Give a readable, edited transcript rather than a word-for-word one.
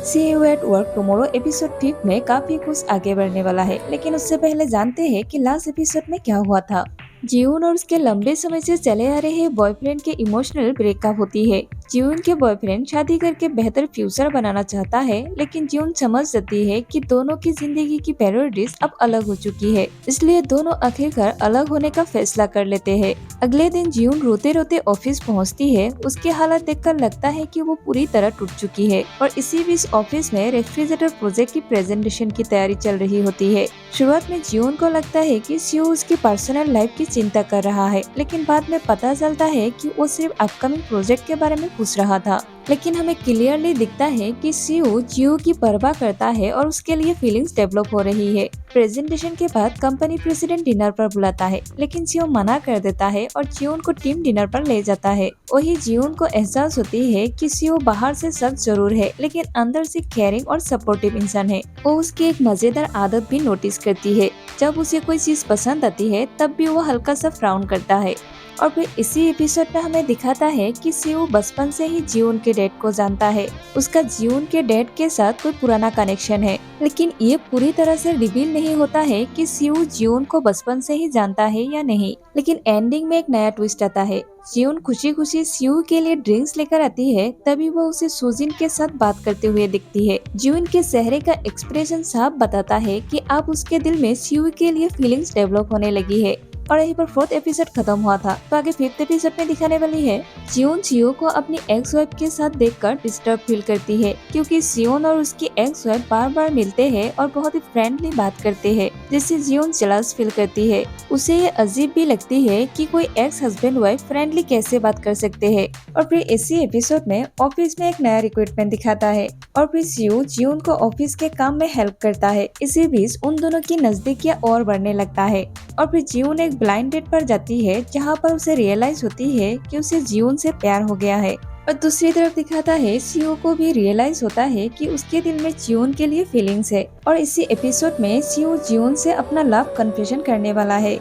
C you at work tomorrow episode 5 में काफी कुछ आगे बढ़ने वाला है, लेकिन उससे पहले जानते हैं कि लास्ट एपिसोड में क्या हुआ था। जीवन और उसके लंबे समय से चले आ रहे बॉयफ्रेंड के इमोशनल ब्रेकअप होती है। जीवन के बॉयफ्रेंड शादी करके बेहतर फ्यूचर बनाना चाहता है, लेकिन जीवन समझ जाती है कि दोनों की जिंदगी की प्रायोरिटीज अब अलग हो चुकी है, इसलिए दोनों आखिरकार अलग होने का फैसला कर लेते हैं। अगले दिन जीवन रोते रोते ऑफिस पहुंचती है। उसकी हालत देखकर लगता है कि वो पूरी तरह टूट चुकी है और इसी बीच ऑफिस में रेफ्रिजरेटर प्रोजेक्ट की प्रेजेंटेशन की तैयारी चल रही होती है। शुरुआत में जीवन को लगता है कि सीओ उसकी पर्सनल लाइफ की चिंता कर रहा है, लेकिन बाद में पता चलता है कि वो सिर्फ अपकमिंग प्रोजेक्ट के बारे में पूछ रहा था। लेकिन हमें क्लियरली दिखता है कि सीओ जियो की परवाह करता है और उसके लिए फीलिंग्स डेवलप हो रही है। प्रेजेंटेशन के बाद कंपनी प्रेसिडेंट डिनर पर बुलाता है, लेकिन जियो मना कर देता है और जीवन को टीम डिनर पर ले जाता है। वही जीवन को एहसास होती है कि सीओ बाहर से सख्त जरूर है, लेकिन अंदर से केयरिंग और सपोर्टिव इंसान है। वो उसकी एक मजेदार आदत भी नोटिस करती है। जब उसे कोई चीज पसंद आती है तब भी वो हल्का सा फ्राउन करता है। और फिर इसी एपिसोड में हमें दिखाता है कि सीओ बचपन से ही जीवन के डैड को जानता है। उसका जीवन के डैड के साथ कोई पुराना कनेक्शन है, लेकिन ये पूरी तरह से रिवील नहीं होता है कि सीओ जीवन को बचपन से ही जानता है या नहीं। लेकिन एंडिंग में एक नया ट्विस्ट आता है। जीवन खुशी खुशी सीओ के लिए ड्रिंक्स लेकर आती है, तभी वो उसे सुजिन के साथ बात करते हुए दिखती है। जीवन के चेहरे का एक्सप्रेशन साफ बताता है कि अब उसके दिल में सीओ के लिए फीलिंग्स डेवलप होने लगी है। और यहीं पर 4th एपिसोड खत्म हुआ था, तो आगे 5th एपिसोड में दिखाने वाली है। जियोन सीओ को अपनी एक्स वाइफ के साथ देखकर डिस्टर्ब फील करती है, क्योंकि जियोन और उसकी एक्स वाइफ बार बार मिलते हैं और बहुत ही फ्रेंडली बात करते हैं, जिससे जियोन जेलस फील करती है। उसे ये अजीब भी लगती है कि कोई एक्स हस्बैंड वाइफ फ्रेंडली कैसे बात कर सकते हैं। और फिर इसी एपिसोड में ऑफिस में एक नया रिक्रूटमेंट दिखाता है और फिर सीओ जियोन को ऑफिस के काम में हेल्प करता है। इसी बीच उन दोनों की नजदीकियां और बढ़ने लगता है और फिर जियोन एक ब्लाइंड डेट पर जाती है, जहां पर उसे रियलाइज होती है कि उसे जीवन से प्यार हो गया है। और दूसरी तरफ दिखाता है सीओ को भी रियलाइज होता है कि उसके दिल में जीवन के लिए फीलिंग्स है। और इसी एपिसोड में सीओ जीवन से अपना लव कन्फेशन करने वाला है।